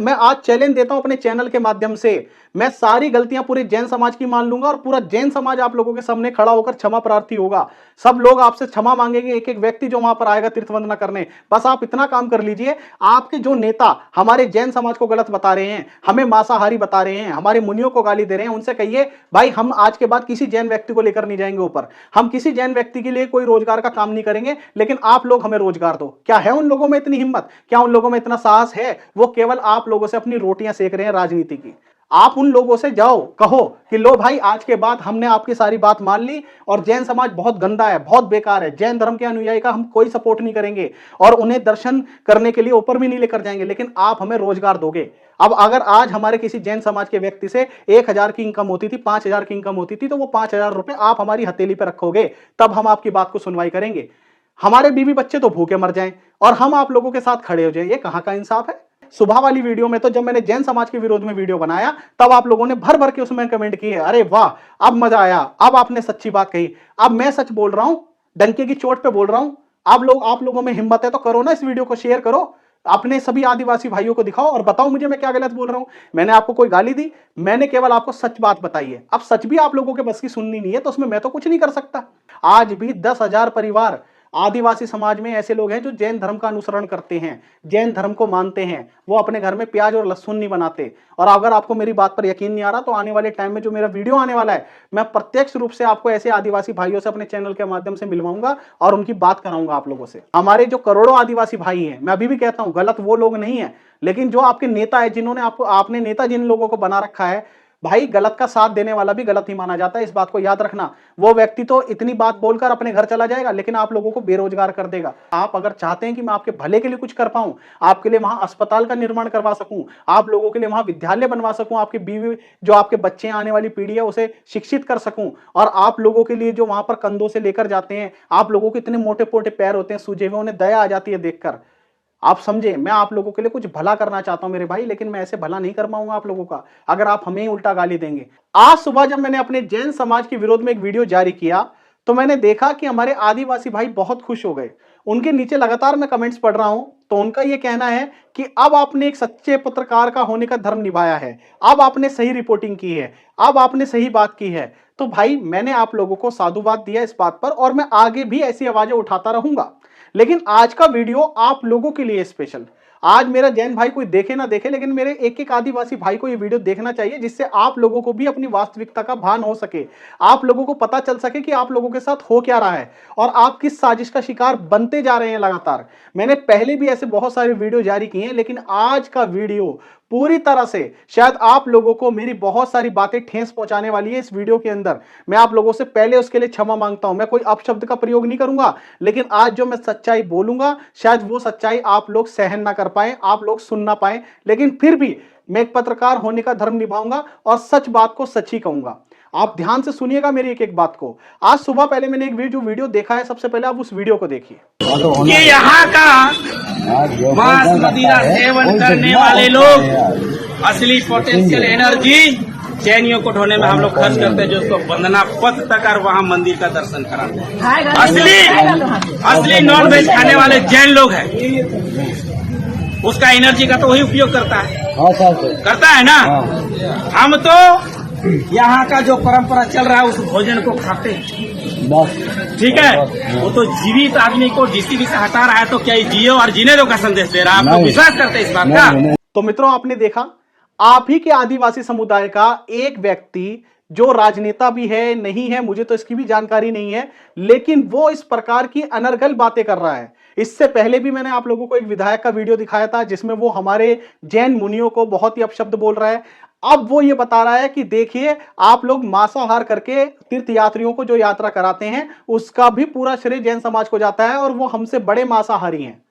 मैं आज चैलेंज देता हूं अपने चैनल के माध्यम से, मैं सारी गलतियां पूरे जैन समाज की मान लूंगा और पूरा जैन समाज आप लोगों के सामने खड़ा होकर क्षमा प्रार्थी होगा। सब लोग आपसे क्षमा मांगेंगे, एक एक व्यक्ति जो वहां पर आएगा तीर्थ वंदना करने। बस आप इतना काम कर लीजिए, आपके जो नेता हमारे जैन समाज को गलत बता रहे हैं, हमें मांसाहारी बता रहे हैं, हमारे मुनियों को गाली दे रहे हैं, उनसे कहिए भाई हम आज के बाद किसी जैन व्यक्ति को लेकर नहीं जाएंगे ऊपर, हम किसी जैन व्यक्ति के लिए कोई रोजगार का काम नहीं करेंगे, लेकिन आप लोग हमें रोजगार दो। क्या है उन लोगों में इतनी हिम्मत, क्या उन लोगों में इतना साहस है? वो केवल आप लोगों से अपनी रोटियां सेक रहे हैं राजनीति की। आप उन लोगों से जाओ, कहो कि लो भाई आज के बाद हमने आपकी सारी बात मान ली और जैन समाज बहुत गंदा है, बहुत बेकार है, जैन धर्म के अनुयायी का हम कोई सपोर्ट नहीं करेंगे और उन्हें दर्शन करने के लिए ऊपर भी नहीं लेकर जाएंगे, लेकिन आप हमें रोजगार दोगे। अब अगर आज हमारे किसी जैन समाज के व्यक्ति से 1,000 की इनकम होती थी, 5,000 की इनकम होती थी, तो वो 5,000 रुपए आप हमारी हथेली पर रखोगे, तब हम आपकी बात को सुनवाई करेंगे। हमारे बीवी बच्चे तो भूखे मर जाएं और हम आप लोगों के साथ खड़े हो जाएं, ये कहां का इंसाफ है? सुबह वाली वीडियो में तो जब मैंने जैन समाज के विरोध में वीडियो बनाया तब आप लोगों ने भर भर के उसमें कमेंट किए, अरे वाह अब मजा आया, अब आपने सच्ची बात कही। अब मैं सच बोल रहा हूं, डंके की चोट पे बोल रहा हूं। आप लोगों में हिम्मत है तो करो ना, इस वीडियो को शेयर करो, अपने सभी आदिवासी भाइयों को दिखाओ और बताओ मुझे मैं क्या गलत बोल रहा हूं। मैंने आपको कोई गाली दी? मैंने केवल आपको सच बात बताई है। अब सच भी आप लोगों के बस की सुननी नहीं है तो उसमें मैं तो कुछ नहीं कर सकता। आज भी 10,000 परिवार आदिवासी समाज में ऐसे लोग हैं जो जैन धर्म का अनुसरण करते हैं, जैन धर्म को मानते हैं, वो अपने घर में प्याज और लहसुन नहीं बनाते। और अगर आपको मेरी बात पर यकीन नहीं आ रहा तो आने वाले टाइम में जो मेरा वीडियो आने वाला है, मैं प्रत्यक्ष रूप से आपको ऐसे आदिवासी भाइयों से अपने चैनल के माध्यम से मिलवाऊंगा और उनकी बात कराऊंगा आप लोगों से। हमारे जो करोड़ों आदिवासी भाई हैं, मैं अभी भी कहता हूं गलत वो लोग नहीं है, लेकिन जो आपके नेता है, जिन्होंने आपने नेता जिन लोगों को बना रखा है, भाई गलत का साथ देने वाला भी गलत ही माना जाता है, इस बात को याद रखना। वो व्यक्ति तो इतनी बात बोलकर अपने घर चला जाएगा लेकिन आप लोगों को बेरोजगार कर देगा। आप अगर चाहते हैं कि मैं आपके भले के लिए कुछ कर पाऊं, आपके लिए वहां अस्पताल का निर्माण करवा सकूं, आप लोगों के लिए वहां विद्यालय बनवा सकूं, आपके बीवी जो आपके बच्चे आने वाली पीढ़ी है उसे शिक्षित कर सकूं, और आप लोगों के लिए जो वहां पर कंधों से लेकर जाते हैं, आप लोगों के इतने मोटे मोटे पैर होते हैं सूजे हुए, उन्हें दया आ जाती है देखकर। आप समझे, मैं आप लोगों के लिए कुछ भला करना चाहता हूं मेरे भाई, लेकिन मैं ऐसे भला नहीं कर पाऊंगा आप लोगों का अगर आप हमें ही उल्टा गाली देंगे। आज सुबह जब मैंने अपने जैन समाज के विरोध में एक वीडियो जारी किया तो मैंने देखा कि हमारे आदिवासी भाई बहुत खुश हो गए। उनके नीचे लगातार मैं कमेंट्स पढ़ रहा हूं तो उनका यह कहना है कि अब आपने एक सच्चे पत्रकार का होने का धर्म निभाया है, अब आपने सही रिपोर्टिंग की है, अब आपने सही बात की है। तो भाई मैंने आप लोगों को साधुवाद दिया इस बात पर और मैं आगे भी ऐसी आवाजें उठाता रहूंगा। लेकिन आज का वीडियो आप लोगों के लिए स्पेशल। आज मेरा जैन भाई कोई देखे ना देखे, लेकिन मेरे एक एक आदिवासी भाई को ये वीडियो देखना चाहिए, जिससे आप लोगों को भी अपनी वास्तविकता का भान हो सके, आप लोगों को पता चल सके कि आप लोगों के साथ हो क्या रहा है और आप किस साजिश का शिकार बनते जा रहे हैं लगातार। मैंने पहले भी ऐसे बहुत सारे वीडियो जारी किए हैं, लेकिन आज का वीडियो पूरी तरह से शायद आप लोगों को मेरी बहुत सारी बातें ठेस पहुंचाने वाली है। इस वीडियो के अंदर मैं आप लोगों से पहले उसके लिए क्षमा मांगता हूं। मैं कोई अपशब्द का प्रयोग नहीं करूंगा, लेकिन आज जो मैं सच्चाई बोलूंगा शायद वो सच्चाई आप लोग सहन ना कर पाए, आप लोग सुन ना पाए, लेकिन फिर भी मैं एक पत्रकार होने का धर्म निभाऊंगा और सच बात को सच ही कहूंगा। आप ध्यान से सुनिएगा मेरी एक एक बात को। आज सुबह पहले मैंने एक वीडियो देखा है, सबसे पहले आप उस वीडियो को देखिए। ये यहाँ का मांस मदिरा सेवन करने वाले लोग असली पोटेंशियल एनर्जी जैनियों को ढोने में हम लोग खर्च करते हैं, जो उसको वंदना पथ तक और वहाँ मंदिर का दर्शन कराते हैं। असली नॉन वेज खाने वाले जैन लोग हैं, उसका एनर्जी का तो वही उपयोग करता है ना। हम तो यहाँ का जो परंपरा चल रहा है उस भोजन को खाते हैं, ठीक है। वो तो जीवित आदमी को जिसी से हटा रहा है, तो क्या जियो और जीने दो का संदेश दे रहा है। आप लोग विश्वास करते हैं इस बात का? तो मित्रों आपने देखा, आप ही के आदिवासी समुदाय का एक व्यक्ति जो राजनेता भी है नहीं है, मुझे तो इसकी भी जानकारी नहीं है, लेकिन वो इस प्रकार की अनर्गल बातें कर रहा है। इससे पहले भी मैंने आप लोगों को एक विधायक का वीडियो दिखाया था जिसमें वो हमारे जैन मुनियों को बहुत ही अपशब्द बोल रहा है। अब वो ये बता रहा है कि देखिए आप लोग मांसाहार करके तीर्थ यात्रियों को जो यात्रा कराते हैं उसका भी पूरा श्रेय जैन समाज को जाता है और वो हमसे बड़े मांसाहारी हैं।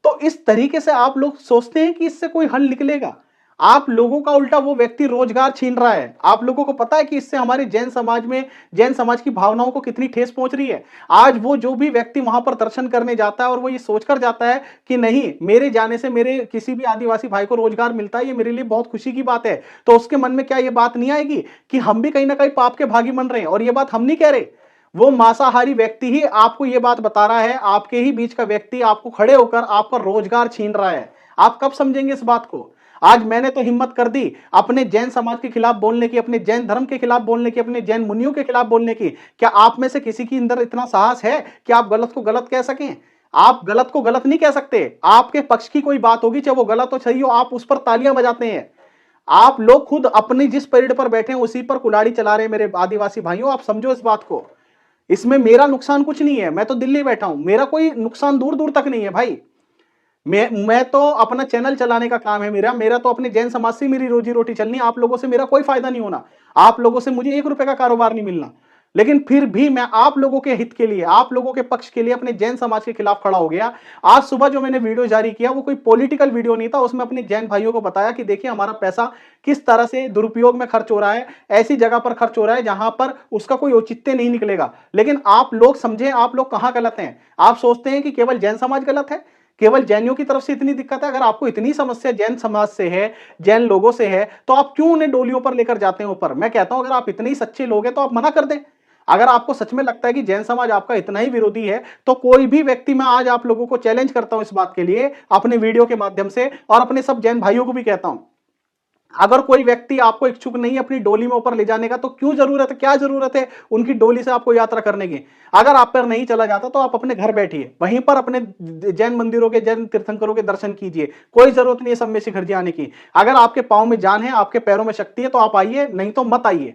तो इस तरीके से आप लोग सोचते हैं कि इससे कोई हल निकलेगा? आप लोगों का उल्टा वो व्यक्ति रोजगार छीन रहा है। आप लोगों को पता है कि इससे हमारे जैन समाज में, जैन समाज की भावनाओं को कितनी ठेस पहुंच रही है। आज वो जो भी व्यक्ति वहां पर दर्शन करने जाता है और वो ये सोचकर जाता है कि नहीं, मेरे जाने से मेरे किसी भी आदिवासी भाई को रोजगार मिलता है, ये मेरे लिए बहुत खुशी की बात है, तो उसके मन में क्या ये बात नहीं आएगी कि हम भी कहीं ना कहीं पाप के भागी बन रहे हैं? और ये बात हम नहीं कह रहे, वो मांसाहारी व्यक्ति ही आपको ये बात बता रहा है। आपके ही बीच का व्यक्ति आपको खड़े होकर आपका रोजगार छीन रहा है। आप कब समझेंगे इस बात को? आज मैंने तो हिम्मत कर दी अपने जैन समाज के खिलाफ बोलने की, अपने जैन धर्म के खिलाफ बोलने की, अपने जैन मुनियों के खिलाफ बोलने की। क्या आप में से किसी के अंदर इतना साहस है कि आप गलत को गलत कह सकें? आप गलत को गलत नहीं कह सकते। आपके पक्ष की कोई बात होगी, चाहे वो गलत हो सही हो, आप उस पर तालियां बजाते हैं। आप लोग खुद अपनी जिस पेड़ पर बैठे हैं उसी पर कुल्हाड़ी चला रहे हैं। मेरे आदिवासी भाइयों, आप समझो इस बात को। इसमें मेरा नुकसान कुछ नहीं है, मैं तो दिल्ली बैठा हूं, मेरा कोई नुकसान दूर दूर तक नहीं है भाई। मैं तो अपना चैनल चलाने का काम है मेरा। मेरा तो अपने जैन समाज से मेरी रोजी रोटी चलनी है। आप लोगों से मेरा कोई फायदा नहीं होना। आप लोगों से मुझे 1 रुपए का कारोबार नहीं मिलना। लेकिन फिर भी मैं आप लोगों के हित के लिए, आप लोगों के पक्ष के लिए अपने जैन समाज के खिलाफ खड़ा हो गया। आज सुबह जो मैंने वीडियो जारी किया वो कोई पॉलिटिकल वीडियो नहीं था। उसमें अपने जैन भाइयों को बताया कि देखिए हमारा पैसा किस तरह से दुरुपयोग में खर्च हो रहा है, ऐसी जगह पर खर्च हो रहा है जहां पर उसका कोई औचित्य नहीं निकलेगा। लेकिन आप लोग समझे, आप लोग कहां गलत हैं। आप सोचते हैं कि केवल जैन समाज गलत है, केवल जैनियों की तरफ से इतनी दिक्कत है। अगर आपको इतनी समस्या जैन समाज से है, जैन लोगों से है, तो आप क्यों उन्हें डोलियों पर लेकर जाते हैं ऊपर? मैं कहता हूं अगर आप इतने ही सच्चे लोग हैं तो आप मना कर दें। अगर आपको सच में लगता है कि जैन समाज आपका इतना ही विरोधी है, तो कोई भी व्यक्ति, मैं आज आप लोगों को चैलेंज करता हूं इस बात के लिए अपने वीडियो के माध्यम से, और अपने सब जैन भाइयों को भी कहता हूं, अगर कोई व्यक्ति आपको इच्छुक नहीं है अपनी डोली में ऊपर ले जाने का, तो क्यों जरूरत है, क्या जरूरत है उनकी डोली से आपको यात्रा करने की? अगर आप पर नहीं चला जाता तो आप अपने घर बैठिए, वहीं पर अपने जैन मंदिरों के, जैन तीर्थंकरों के दर्शन कीजिए। कोई जरूरत नहीं है सब में शिखर जी आने की। अगर आपके पांव में जान है, आपके पैरों में शक्ति है, तो आप आइए, नहीं तो मत आइए।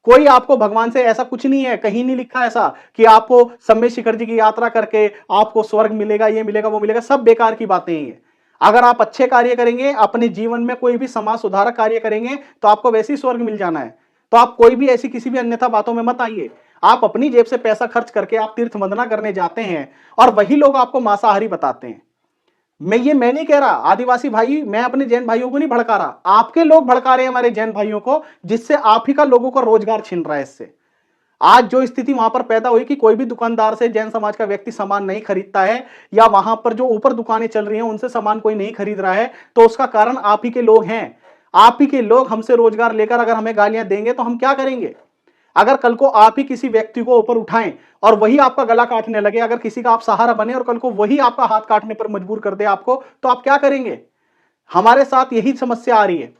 कोई आपको भगवान से ऐसा कुछ नहीं है, कहीं नहीं लिखा ऐसा कि आपको सम्मेद शिखर जी की यात्रा करके आपको स्वर्ग मिलेगा, ये मिलेगा, वो मिलेगा। सब बेकार की बातें हैं ये। अगर आप अच्छे कार्य करेंगे, अपने जीवन में कोई भी समाज सुधारक कार्य करेंगे, तो आपको वैसे ही स्वर्ग मिल जाना है। तो आप कोई भी ऐसी किसी भी अन्यथा बातों में मत आइए। आप अपनी जेब से पैसा खर्च करके आप तीर्थ वंदना करने जाते हैं और वही लोग आपको मांसाहारी बताते हैं। मैं नहीं कह रहा आदिवासी भाई, मैं अपने जैन भाइयों को नहीं भड़का रहा, आपके लोग भड़का रहे हैं हमारे जैन भाइयों को, जिससे आप ही का लोगों का रोजगार छिन रहा है। इससे आज जो स्थिति वहां पर पैदा हुई कि कोई भी दुकानदार से जैन समाज का व्यक्ति सामान नहीं खरीदता है, या वहां पर जो ऊपर दुकानें चल रही हैं उनसे सामान कोई नहीं खरीद रहा है, तो उसका कारण आप ही के लोग हैं। आप ही के लोग हमसे रोजगार लेकर अगर हमें गालियां देंगे तो हम क्या करेंगे? अगर कल को आप ही किसी व्यक्ति को ऊपर उठाएं और वही आपका गला काटने लगे, अगर किसी का आप सहारा बने और कल को वही आपका हाथ काटने पर मजबूर कर दे आपको, तो आप क्या करेंगे? हमारे साथ यही समस्या आ रही है।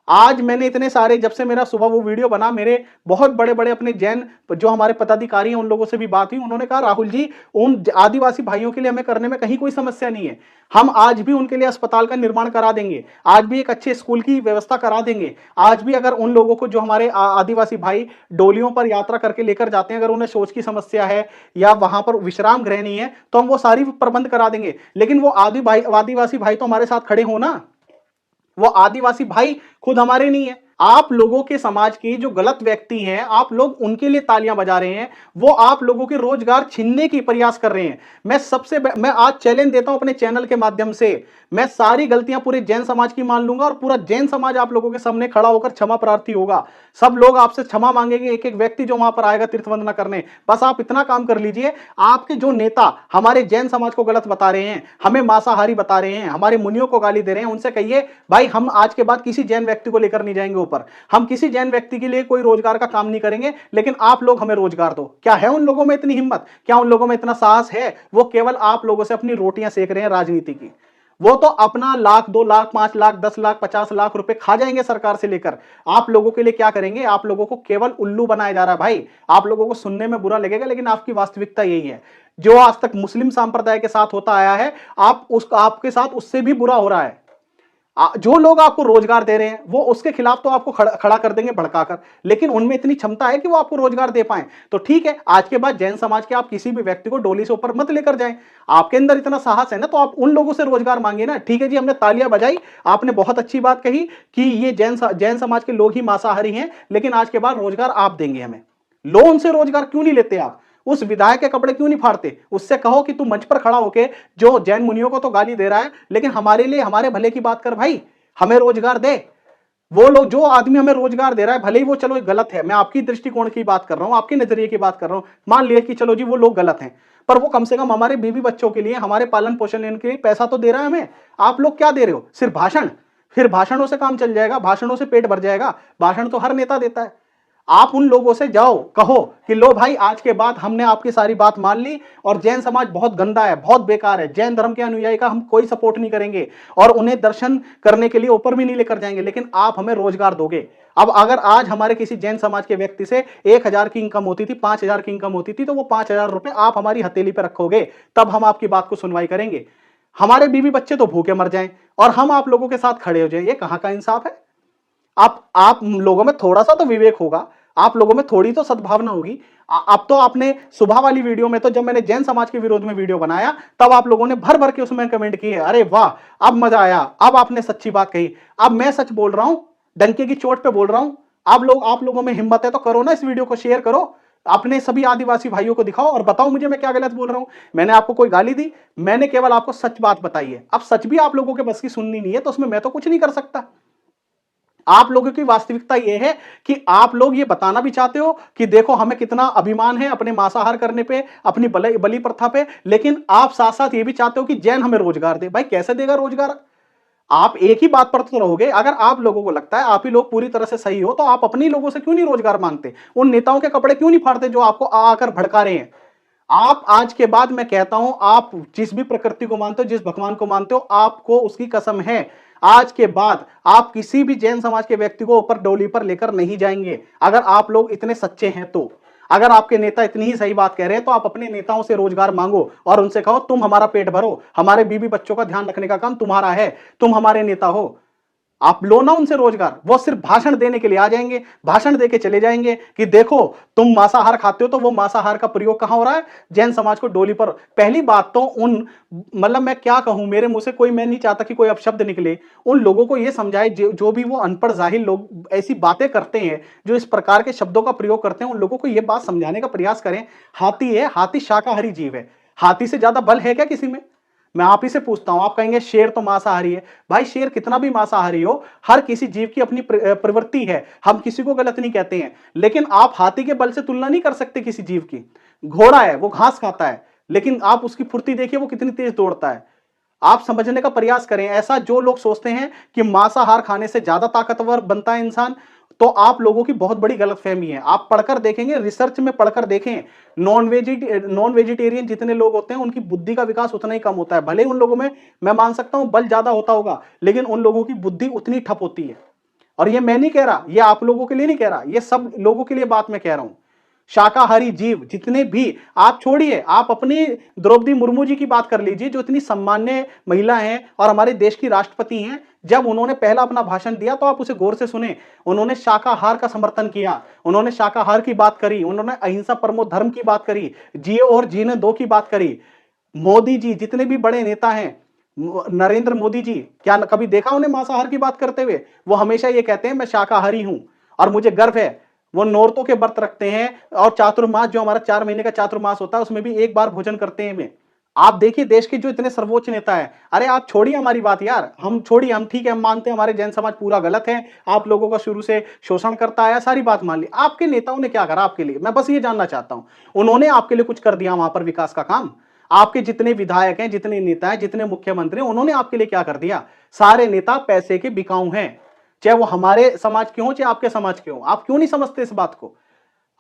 आज मैंने इतने सारे, जब से मेरा सुबह वो वीडियो बना, मेरे बहुत बड़े बड़े अपने जैन जो हमारे पदाधिकारी हैं उन लोगों से भी बात हुई। उन्होंने कहा राहुल जी, उन आदिवासी भाइयों के लिए हमें करने में कहीं कोई समस्या नहीं है। हम आज भी उनके लिए अस्पताल का निर्माण करा देंगे, आज भी एक अच्छे स्कूल की व्यवस्था करा देंगे। आज भी अगर उन लोगों को, जो हमारे आदिवासी भाई डोलियों पर यात्रा करके लेकर जाते हैं, अगर उन्हें शौच की समस्या है या वहां पर विश्राम गृह नहीं है, तो हम वो सारी प्रबंध करा देंगे। लेकिन वो आदिवासी भाई तो हमारे साथ खड़े हो ना। वो आदिवासी भाई खुद हमारे नहीं है। आप लोगों के समाज की जो गलत व्यक्ति हैं, आप लोग उनके लिए तालियां बजा रहे हैं। वो आप लोगों के रोजगार छीनने की प्रयास कर रहे हैं। मैं आज चैलेंज देता हूं अपने चैनल के माध्यम से, मैं सारी गलतियां पूरे जैन समाज की मान लूंगा और पूरा जैन समाज आप लोगों के सामने खड़ा होकर क्षमा प्रार्थी होगा। सब लोग आपसे क्षमा मांगेंगे, एक एक व्यक्ति जो वहां पर आएगा तीर्थ वंदना करने। बस आप इतना काम कर लीजिए, आपके जो नेता हमारे जैन समाज को गलत बता रहे हैं, हमें मांसाहारी बता रहे हैं, हमारे मुनियों को गाली दे रहे हैं, उनसे कहिए भाई हम आज के बाद किसी जैन व्यक्ति को लेकर नहीं जाएंगे ऊपर, हम किसी जैन व्यक्ति के लिए कोई रोजगार का काम नहीं करेंगे, लेकिन आप लोग हमें रोजगार दो। क्या है उन लोगों में इतनी हिम्मत? क्या उन लोगों में इतना साहस है? वो केवल आप लोगों से अपनी रोटियां सेक रहे हैं राजनीति की। वो तो अपना 1 लाख 2 लाख 5 लाख 10 लाख 50 लाख रुपए खा जाएंगे सरकार से लेकर। आप लोगों के लिए क्या करेंगे? आप लोगों को केवल उल्लू बनाया जा रहा है भाई। आप लोगों को सुनने में बुरा लगेगा, लेकिन आपकी वास्तविकता यही है। जो आज तक मुस्लिम सांप्रदाय के साथ होता आया है, आपके साथ उससे भी बुरा हो रहा है। जो लोग आपको रोजगार दे रहे हैं वो उसके खिलाफ तो आपको खड़ा कर देंगे भड़काकर, लेकिन उनमें इतनी क्षमता है कि वो आपको रोजगार दे पाए। तो ठीक है, आज के बाद जैन समाज के आप किसी भी व्यक्ति को डोली से ऊपर मत लेकर जाएं। आपके अंदर इतना साहस है ना, तो आप उन लोगों से रोजगार मांगिए ना। ठीक है जी, हमने तालियां बजाई, आपने बहुत अच्छी बात कही कि ये जैन समाज के लोग ही मांसाहारी हैं, लेकिन आज के बाद रोजगार आप देंगे हमें। लो उनसे रोजगार क्यों नहीं लेते आप? उस विधायक के कपड़े क्यों नहीं फाड़ते? उससे कहो कि तू मंच पर खड़ा होके जो जैन मुनियों को तो गाली दे रहा है, लेकिन हमारे लिए, हमारे भले की बात कर भाई, हमें रोजगार दे। वो लोग, जो आदमी हमें रोजगार दे रहा है, भले ही वो चलो गलत है, मैं आपकी दृष्टिकोण की बात कर रहा हूं, आपके नजरिए की बात कर रहा हूं, मान लिया कि चलो जी वो लोग गलत हैं, पर वो कम से कम हमारे बीवी बच्चों के लिए, हमारे पालन पोषण के लिए पैसा तो दे रहा है हमें। आप लोग क्या दे रहे हो? सिर्फ भाषण। फिर भाषणों से काम चल जाएगा? भाषणों से पेट भर जाएगा? भाषण तो हर नेता देता है। आप उन लोगों से जाओ, कहो कि लो भाई आज के बाद हमने आपकी सारी बात मान ली और जैन समाज बहुत गंदा है, बहुत बेकार है, जैन धर्म के अनुयायी का हम कोई सपोर्ट नहीं करेंगे और उन्हें दर्शन करने के लिए ऊपर भी नहीं लेकर जाएंगे, लेकिन आप हमें रोजगार दोगे। अब अगर आज हमारे किसी जैन समाज के व्यक्ति से 1,000 की इनकम होती थी, 5,000 की इनकम होती थी, तो वो 5,000 रुपए आप हमारी हथेली पर रखोगे, तब हम आपकी बात को सुनवाई करेंगे। हमारे बीवी बच्चे तो भूखे मर जाएं और हम आप लोगों के साथ खड़े हो जाएं, ये कहां का इंसाफ है? आप लोगों में थोड़ा सा तो विवेक होगा, आप लोगों में थोड़ी तो सद्भावना होगी। अब तो आपने सुबह वाली वीडियो में, तो जब मैंने जैन समाज के विरोध में वीडियो बनाया तब आप लोगों ने भर भर के उसमें कमेंट किए, अरे वाह अब मजा आया, अब आपने सच्ची बात कही। अब मैं सच बोल रहा हूं, डंके की चोट पे बोल रहा हूं। आप लोगों में हिम्मत है तो करो ना, इस वीडियो को शेयर करो, अपने सभी आदिवासी भाइयों को दिखाओ और बताओ मुझे मैं क्या गलत बोल रहा हूं। मैंने आपको कोई गाली दी? मैंने केवल आपको सच बात बताई है। अब सच भी आप लोगों के बस की सुननी नहीं है तो उसमें मैं तो कुछ नहीं कर सकता। आप लोगों की वास्तविकता यह है कि आप लोग ये बताना भी चाहते हो कि देखो हमें कितना अभिमान है अपने मांसाहार करने पे, अपनी बलि प्रथा पे, लेकिन आप साथ साथ ये भी चाहते हो कि जैन हमें रोजगार दे। भाई कैसे देगा रोजगार? आप एक ही बात पर तो रहोगे। अगर आप लोगों को लगता है आप ही लोग पूरी तरह से सही हो तो आप अपनी लोगों से क्यों नहीं रोजगार मांगते? उन नेताओं के कपड़े क्यों नहीं फाड़ते जो आपको आकर भड़का रहे हैं? आप आज के बाद मैं कहता हूं, आप जिस भी प्रकृति को मानते हो, जिस भगवान को मानते हो, आपको उसकी कसम है आज के बाद आप किसी भी जैन समाज के व्यक्ति को ऊपर डोली पर लेकर नहीं जाएंगे। अगर आप लोग इतने सच्चे हैं तो, अगर आपके नेता इतनी ही सही बात कह रहे हैं तो आप अपने नेताओं से रोजगार मांगो और उनसे कहो तुम हमारा पेट भरो, हमारे बीवी बच्चों का ध्यान रखने का काम तुम्हारा है, तुम हमारे नेता हो। आप लो ना उनसे रोजगार। वो सिर्फ भाषण देने के लिए आ जाएंगे, भाषण देके चले जाएंगे कि देखो तुम मांसाहार खाते हो, तो वो मांसाहार का प्रयोग कहां हो रहा है? जैन समाज को डोली पर। पहली बात तो उन, मतलब मैं क्या कहूं, मेरे मुंह से कोई, मैं नहीं चाहता कि कोई अपशब्द निकले। उन लोगों को यह समझाए जो भी वो अनपढ़ जाहिल लोग ऐसी बातें करते हैं, जो इस प्रकार के शब्दों का प्रयोग करते हैं, उन लोगों को यह बात समझाने का प्रयास करें। हाथी है, हाथी शाकाहारी जीव है, हाथी से ज्यादा बल है क्या किसी में? मैं आप ही से पूछता हूं। आप कहेंगे शेर तो मांसाहारी है। भाई शेर कितना भी मांसाहारी हो, हर किसी जीव की अपनी प्रवृत्ति है, हम किसी को गलत नहीं कहते हैं, लेकिन आप हाथी के बल से तुलना नहीं कर सकते किसी जीव की। घोड़ा है, वो घास खाता है, लेकिन आप उसकी फुर्ती देखिए, वो कितनी तेज दौड़ता है। आप समझने का प्रयास करें। ऐसा जो लोग सोचते हैं कि मांसाहार खाने से ज्यादा ताकतवर बनता है इंसान, तो आप लोगों की बहुत बड़ी गलतफहमी है। आप पढ़कर देखेंगे, रिसर्च में पढ़कर देखें, नॉन वेजिटेरियन जितने लोग होते हैं उनकी बुद्धि का विकास उतना ही कम होता है। भले उन लोगों में मैं मान सकता हूं बल ज्यादा होता होगा, लेकिन उन लोगों की बुद्धि उतनी ठप होती है। और ये मैं नहीं कह रहा, ये आप लोगों के लिए नहीं कह रहा, ये सब लोगों के लिए बात मैं कह रहा हूं। शाकाहारी जीव जितने भी, आप छोड़िए, आप अपनी द्रौपदी मुर्मू जी की बात कर लीजिए, जो इतनी सम्मान्य महिला हैं और हमारे देश की राष्ट्रपति हैं। जब उन्होंने पहला अपना भाषण दिया तो आप उसे गौर से सुने। उन्होंने शाकाहार का समर्थन किया, उन्होंने शाकाहार की बात करी, उन्होंने अहिंसा परमो धर्म की बात करी, जियो और जीने दो की बात करी। मोदी जी, जितने भी बड़े नेता हैं, नरेंद्र मोदी जी, क्या कभी देखा उन्हें मांसाहार की बात करते हुए? वो हमेशा ये कहते हैं मैं शाकाहारी हूं और मुझे गर्व है। वो नौरतों के व्रत रखते हैं और चातुर्मास, जो हमारा 4 महीने का चातुर्मास होता है, उसमें भी एक बार भोजन करते हैं वे। आप देखिए देश के जो इतने सर्वोच्च नेता है। अरे आप छोड़िए हमारी बात यार, हम छोड़िए, हम ठीक है, हम मानते हैं हमारे जैन समाज पूरा गलत है, आप लोगों का शुरू से शोषण करता आया, सारी बात मान ली। आपके नेताओं ने क्या करा आपके लिए? मैं बस ये जानना चाहता हूं, उन्होंने आपके लिए कुछ कर दिया वहां पर विकास का काम? आपके जितने विधायक हैं, जितने नेता हैं, जितने मुख्यमंत्री हैं, उन्होंने आपके लिए क्या कर दिया? सारे नेता पैसे के बिकाऊ हैं, चाहे वो हमारे समाज के हों चाहे आपके समाज के हों। आप क्यों नहीं समझते इस बात को?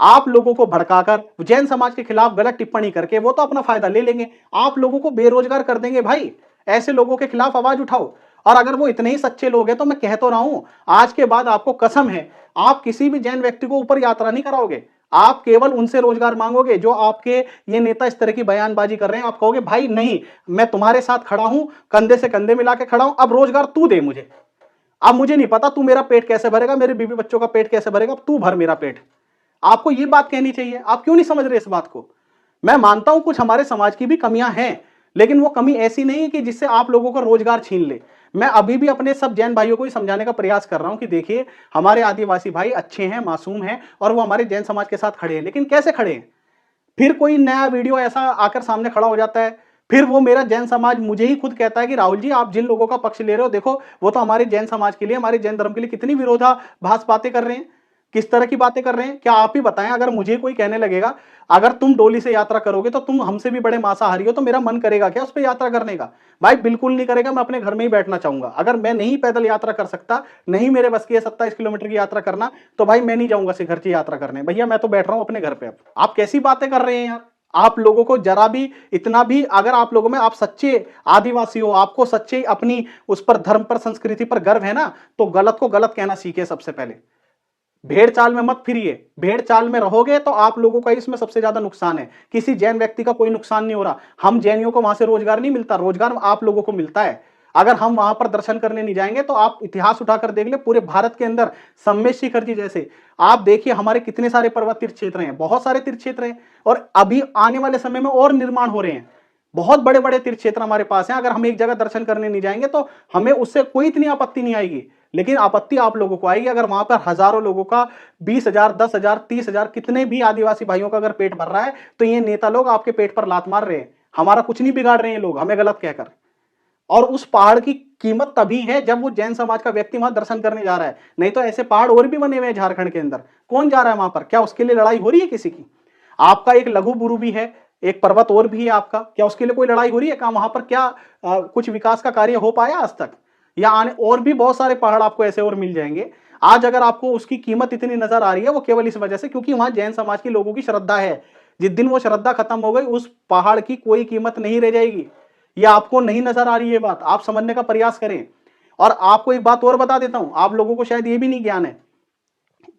आप लोगों को भड़काकर जैन समाज के खिलाफ गलत टिप्पणी करके वो तो अपना फायदा ले लेंगे, आप लोगों को बेरोजगार कर देंगे। भाई ऐसे लोगों के खिलाफ आवाज उठाओ। और अगर वो इतने ही सच्चे लोग हैं तो मैं कह तो रहा हूं, आज के बाद आपको कसम है, आप किसी भी जैन व्यक्ति को ऊपर यात्रा नहीं कराओगे। आप केवल उनसे रोजगार मांगोगे जो आपके ये नेता इस तरह की बयानबाजी कर रहे हैं। आप कहोगे भाई नहीं, मैं तुम्हारे साथ खड़ा हूं, कंधे से कंधे मिला के खड़ा हूं, अब रोजगार तू दे मुझे। अब मुझे नहीं पता तू मेरा पेट कैसे भरेगा, मेरे बीवी बच्चों का पेट कैसे भरेगा, तू भर मेरा पेट। आपको ये बात कहनी चाहिए। आप क्यों नहीं समझ रहे इस बात को? मैं मानता हूं कुछ हमारे समाज की भी कमियां हैं, लेकिन वो कमी ऐसी नहीं है कि जिससे आप लोगों का रोजगार छीन ले। मैं अभी भी अपने सब जैन भाइयों को ही समझाने का प्रयास कर रहा हूं कि देखिए हमारे आदिवासी भाई अच्छे हैं, मासूम हैं और वो हमारे जैन समाज के साथ खड़े हैं। लेकिन कैसे खड़े हैं? फिर कोई नया वीडियो ऐसा आकर सामने खड़ा हो जाता है, फिर वो मेरा जैन समाज मुझे ही खुद कहता है कि राहुल जी आप जिन लोगों का पक्ष ले रहे हो, देखो वो तो हमारे जैन समाज के लिए, हमारे जैन धर्म के लिए कितनी विरोधाभास बातें कर रहे हैं। किस तरह की बातें कर रहे हैं? क्या आप ही बताएं। अगर मुझे कोई कहने लगेगा अगर तुम डोली से यात्रा करोगे तो तुम हमसे भी बड़े मांसाहारी हो, तो मेरा मन करेगा क्या उस पर यात्रा करने का? भाई बिल्कुल नहीं करेगा, मैं अपने घर में ही बैठना चाहूंगा। अगर मैं नहीं पैदल यात्रा कर सकता, नहीं मेरे बस की है 27 किलोमीटर की यात्रा करना, तो भाई मैं नहीं जाऊंगा घर की यात्रा करने। भैया मैं तो बैठ रहा हूं अपने घर पे। अब आप कैसी बातें कर रहे हैं यार? आप लोगों को जरा भी, इतना भी, अगर आप लोगों में, आप सच्चे आदिवासी हो, आपको सच्चे अपनी उस पर, धर्म पर, संस्कृति पर गर्व है ना, तो गलत को गलत कहना सीखे सबसे पहले। भेड़ चाल में मत फिरिए। भेड़ चाल में रहोगे तो आप लोगों का इसमें सबसे ज्यादा नुकसान है। किसी जैन व्यक्ति का कोई नुकसान नहीं हो रहा। हम जैनियों को वहां से रोजगार नहीं मिलता, रोजगार आप लोगों को मिलता है। अगर हम वहां पर दर्शन करने नहीं जाएंगे तो आप इतिहास उठाकर देख ले, पूरे भारत के अंदर सम्मेद शिखर जी जैसे, आप देखिए हमारे कितने सारे पर्वत तीर्थ क्षेत्र हैं, बहुत सारे तीर्थ क्षेत्र हैं, और अभी आने वाले समय में और निर्माण हो रहे हैं। बहुत बड़े बड़े तीर्थ क्षेत्र हमारे पास हैं। अगर हम एक जगह दर्शन करने नहीं जाएंगे तो हमें उससे कोई इतनी आपत्ति नहीं आएगी, लेकिन आपत्ति आप लोगों को आएगी अगर वहां पर हजारों लोगों का, 20,000, 10,000, 30,000, कितने भी आदिवासी भाइयों का अगर पेट भर रहा है, तो ये नेता लोग आपके पेट पर लात मार रहे हैं। हमारा कुछ नहीं बिगाड़ रहे हैं लोग हमें गलत कहकर। और उस पहाड़ की कीमत तभी है जब वो जैन समाज का व्यक्ति वहां दर्शन करने जा रहा है, नहीं तो ऐसे पहाड़ और भी बने हुए हैं झारखंड के अंदर। कौन जा रहा है वहां पर? क्या उसके लिए लड़ाई हो रही है किसी की? आपका एक लघु गुरु भी है, एक पर्वत और भी है आपका, क्या उसके लिए कोई लड़ाई हो रही है? क्या वहां पर क्या कुछ विकास का कार्य हो पाया आज तक? या आने और भी बहुत सारे पहाड़ आपको ऐसे और मिल जाएंगे। आज अगर आपको उसकी कीमत इतनी नजर आ रही है, वो केवल इस वजह से क्योंकि वहां जैन समाज के लोगों की श्रद्धा है। जिस दिन वो श्रद्धा खत्म हो गई, उस पहाड़ की कोई कीमत नहीं रह जाएगी। ये आपको नहीं नजर आ रही है बात, आप समझने का प्रयास करें। और आपको एक बात और बता देता हूं, आप लोगों को शायद ये भी नहीं ज्ञान है,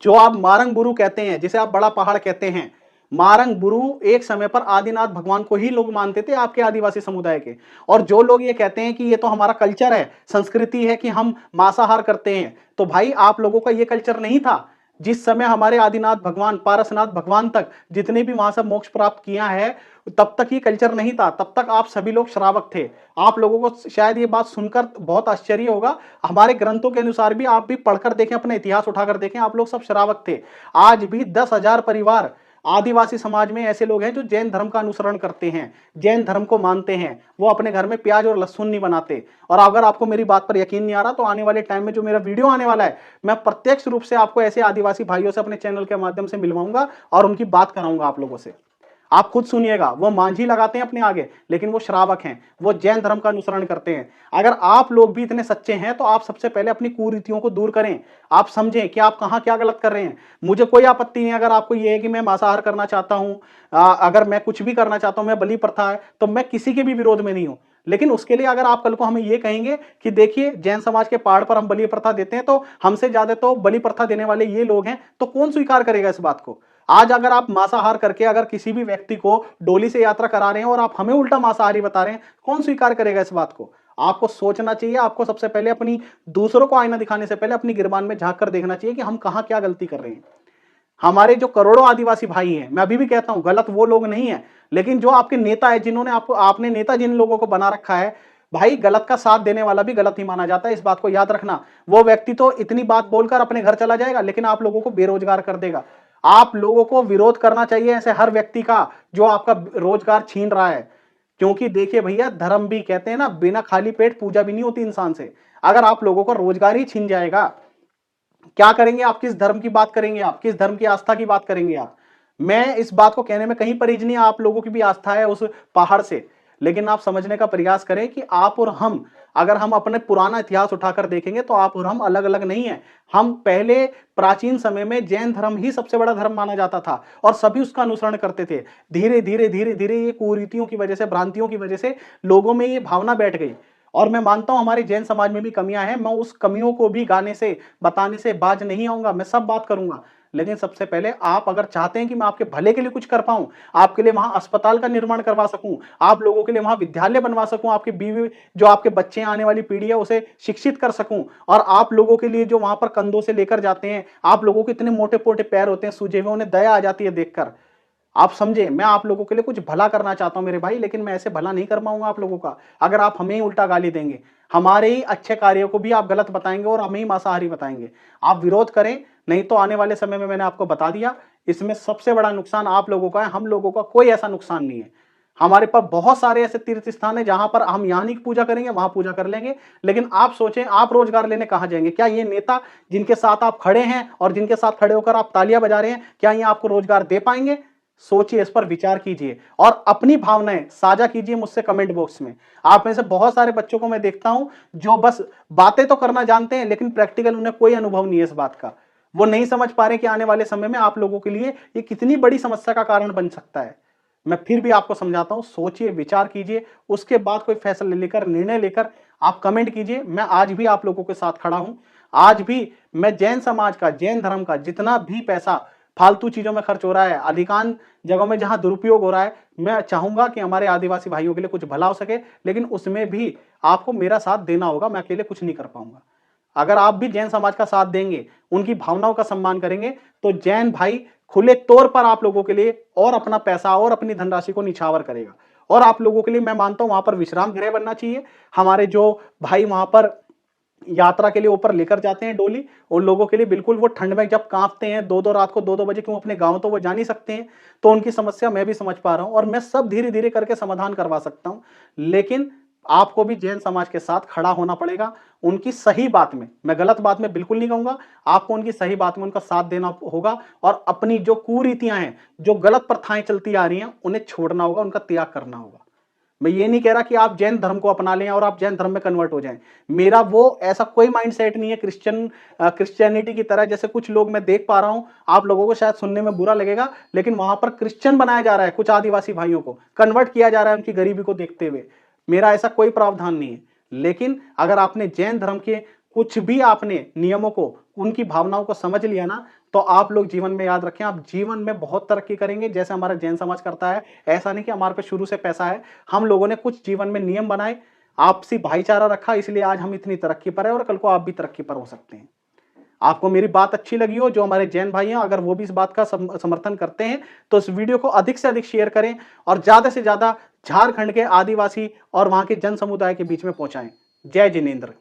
जो आप मारंग बुरु कहते हैं, जिसे आप बड़ा पहाड़ कहते हैं, मारंग बुरु एक समय पर आदिनाथ भगवान को ही लोग मानते थे, आपके आदिवासी समुदाय के। और जो लोग ये कहते हैं कि ये तो हमारा कल्चर है, संस्कृति है कि हम मांसाहार करते हैं, तो भाई आप लोगों का ये कल्चर नहीं था। जिस समय हमारे आदिनाथ भगवान, पारसनाथ भगवान तक जितने भी वहां से मोक्ष प्राप्त किया है, तब तक ये कल्चर नहीं था, तब तक आप सभी लोग श्रावक थे। आप लोगों को शायद ये बात सुनकर बहुत आश्चर्य होगा, हमारे ग्रंथों के अनुसार भी आप भी पढ़कर देखें, अपने इतिहास उठाकर देखें, आप लोग सब श्रावक थे। आज भी 10,000 परिवार आदिवासी समाज में ऐसे लोग हैं जो जैन धर्म का अनुसरण करते हैं, जैन धर्म को मानते हैं। वो अपने घर में प्याज और लहसुन नहीं बनाते। और अगर आपको मेरी बात पर यकीन नहीं आ रहा, तो आने वाले टाइम में जो मेरा वीडियो आने वाला है, मैं प्रत्यक्ष रूप से आपको ऐसे आदिवासी भाइयों से अपने चैनल के माध्यम से मिलवाऊंगा और उनकी बात कराऊंगा आप लोगों से। आप खुद सुनिएगा, वो मांझी लगाते हैं अपने आगे, लेकिन वो श्रावक हैं, वो जैन धर्म का अनुसरण करते हैं। अगर आप लोग भी इतने सच्चे हैं तो आप सबसे पहले अपनी कुरीतियों को दूर करें। आप समझें कि आप कहां क्या गलत कर रहे हैं। मुझे कोई आपत्ति नहीं अगर आपको ये है कि मैं मांसाहार करना चाहता हूं, अगर मैं कुछ भी करना चाहता हूं, मैं बलि प्रथा है, तो मैं किसी के भी विरोध में नहीं हूं। लेकिन उसके लिए अगर आप कल को हमें ये कहेंगे कि देखिए जैन समाज के पहाड़ पर हम बलि प्रथा देते हैं, तो हमसे ज्यादा तो बलि प्रथा देने वाले ये लोग हैं, तो कौन स्वीकार करेगा इस बात को? आज अगर आप मांसाहार करके अगर किसी भी व्यक्ति को डोली से यात्रा करा रहे हैं और आप हमें उल्टा मांसाहारी बता रहे हैं, कौन स्वीकार करेगा इस बात को? आपको सोचना चाहिए। आपको सबसे पहले अपनी, दूसरों को आईना दिखाने से पहले अपनी गिरबान में झांक कर देखना चाहिए कि हम कहां क्या गलती कर रहे हैं। हमारे जो करोड़ों आदिवासी भाई हैं, मैं अभी भी कहता हूं गलत वो लोग नहीं है, लेकिन जो आपके नेता है, जिन्होंने आपको, आपने नेता जिन लोगों को बना रखा है, भाई गलत का साथ देने वाला भी गलत ही माना जाता है, इस बात को याद रखना। वो व्यक्ति तो इतनी बात बोलकर अपने घर चला जाएगा, लेकिन आप लोगों को बेरोजगार कर देगा। आप लोगों को विरोध करना चाहिए ऐसे हर व्यक्ति का जो आपका रोजगार छीन रहा है। क्योंकि देखिए भैया, धर्म भी कहते हैं ना, बिना खाली पेट पूजा भी नहीं होती इंसान से। अगर आप लोगों का रोजगार ही छीन जाएगा, क्या करेंगे आप? किस धर्म की बात करेंगे आप? किस धर्म की आस्था की बात करेंगे आप? मैं इस बात को कहने में कहीं परहेज नहीं, आप लोगों की भी आस्था है उस पहाड़ से, लेकिन आप समझने का प्रयास करें कि आप और हम, अगर हम अपने पुराना इतिहास उठाकर देखेंगे तो आप और हम अलग अलग नहीं है। हम पहले प्राचीन समय में जैन धर्म ही सबसे बड़ा धर्म माना जाता था और सभी उसका अनुसरण करते थे। धीरे धीरे धीरे धीरे ये कुरीतियों की वजह से, भ्रांतियों की वजह से लोगों में ये भावना बैठ गई। और मैं मानता हूं हमारे जैन समाज में भी कमियां हैं, मैं उस कमियों को भी गाने से, बताने से बाज नहीं आऊंगा, मैं सब बात करूंगा। लेकिन सबसे पहले आप अगर चाहते हैं कि मैं आपके भले के लिए कुछ कर पाऊं, आपके लिए वहां अस्पताल का निर्माण करवा सकूं, आप लोगों के लिए वहां विद्यालय बनवा सकूं, आपके बीवी, जो आपके बच्चे, आने वाली पीढ़ी है, उसे शिक्षित कर सकूं, और आप लोगों के लिए जो वहां पर कंधों से लेकर जाते हैं, आप लोगों के इतने मोटे मोटे पैर होते हैं सूजे हुए, उन्हें दया आ जाती है देखकर। आप समझे, मैं आप लोगों के लिए कुछ भला करना चाहता हूं मेरे भाई, लेकिन मैं ऐसे भला नहीं कर पाऊंगा आप लोगों का अगर आप हमें ही उल्टा गाली देंगे। हमारे ही अच्छे कार्यों को भी आप गलत बताएंगे और हमें ही मांसाहारी बताएंगे। आप विरोध करें, नहीं तो आने वाले समय में, मैंने आपको बता दिया, इसमें सबसे बड़ा नुकसान आप लोगों का है, हम लोगों का कोई ऐसा नुकसान नहीं है। हमारे पास बहुत सारे ऐसे तीर्थ स्थान है जहां पर हम यहाँ नहीं पूजा करेंगे, वहां पूजा कर लेंगे। लेकिन आप सोचें, आप रोजगार लेने कहां जाएंगे? क्या ये नेता जिनके साथ आप खड़े हैं और जिनके साथ खड़े होकर आप तालियां बजा रहे हैं, क्या ये आपको रोजगार दे पाएंगे? सोचिए, इस पर विचार कीजिए और अपनी भावनाएं साझा कीजिए मुझसे कमेंट बॉक्स में। आप में से बहुत सारे बच्चों को मैं देखता हूं जो बस बातें तो करना जानते हैं, लेकिन प्रैक्टिकल उन्हें कोई अनुभव नहीं है इस बात का। वो नहीं समझ पा रहे कि आने वाले समय में आप लोगों के लिए ये कितनी बड़ी समस्या का कारण बन सकता है। मैं फिर भी आपको समझाता हूं, सोचिए, विचार कीजिए, उसके बाद कोई फैसला लेकर, निर्णय लेकर आप कमेंट कीजिए। मैं आज भी आप लोगों के साथ खड़ा हूं। आज भी मैं जैन समाज का, जैन धर्म का जितना भी पैसा फालतू चीजों में खर्च हो रहा है, अधिकांश जगहों में जहां दुरुपयोग हो रहा है, मैं चाहूंगा कि हमारे आदिवासी भाइयों के लिए कुछ भला हो सके, लेकिन उसमें भी आपको मेरा साथ देना होगा। मैं अकेले कुछ नहीं कर पाऊंगा। अगर आप भी जैन समाज का साथ देंगे, उनकी भावनाओं का सम्मान करेंगे, तो जैन भाई खुले तौर पर आप लोगों के लिए और अपना पैसा और अपनी धनराशि को निछावर करेगा। और आप लोगों के लिए मैं मानता हूं वहां पर विश्राम गृह बनना चाहिए। हमारे जो भाई वहां पर यात्रा के लिए ऊपर लेकर जाते हैं डोली, उन लोगों के लिए बिल्कुल वो ठंड में जब कांपते हैं, दो रात को 2 बजे, क्यों अपने गांव तो वो जा नहीं सकते हैं, तो उनकी समस्या मैं भी समझ पा रहा हूं और मैं सब धीरे धीरे करके समाधान करवा सकता हूं। लेकिन आपको भी जैन समाज के साथ खड़ा होना पड़ेगा। उनकी सही बात में, मैं गलत बात में बिल्कुल नहीं कहूंगा, आपको उनकी सही बात में उनका साथ देना होगा और अपनी जो कुरीतियां हैं, जो गलत प्रथाएं चलती आ रही हैं, उन्हें छोड़ना होगा, उनका त्याग करना होगा। मैं ये नहीं कह रहा कि आप जैन धर्म को अपना लें और आप जैन धर्म में कन्वर्ट हो जाएं। मेरा वो ऐसा कोई माइंडसेट नहीं है क्रिश्चियनिटी की तरह, जैसे कुछ लोग मैं देख पा रहा हूं। आप लोगों को शायद सुनने में बुरा लगेगा, लेकिन वहां पर क्रिश्चियन बनाया जा रहा है, कुछ आदिवासी भाइयों को कन्वर्ट किया जा रहा है उनकी गरीबी को देखते हुए। मेरा ऐसा कोई प्रावधान नहीं है। लेकिन अगर आपने जैन धर्म के कुछ भी आपने नियमों को, उनकी भावनाओं को समझ लिया ना, तो आप लोग जीवन में याद रखें, आप जीवन में बहुत तरक्की करेंगे, जैसे हमारा जैन समाज करता है। ऐसा नहीं कि हमारे पे शुरू से पैसा है, हम लोगों ने कुछ जीवन में नियम बनाए, आपसी भाईचारा रखा, इसलिए आज हम इतनी तरक्की पर है और कल को आप भी तरक्की पर हो सकते हैं। आपको मेरी बात अच्छी लगी हो, जो हमारे जैन भाई हैं, अगर वो भी इस बात का समर्थन करते हैं, तो इस वीडियो को अधिक से अधिक शेयर करें और ज्यादा से ज्यादा झारखंड के आदिवासी और वहां के जन समुदाय के बीच में पहुंचाएं। जय जिनेंद्र।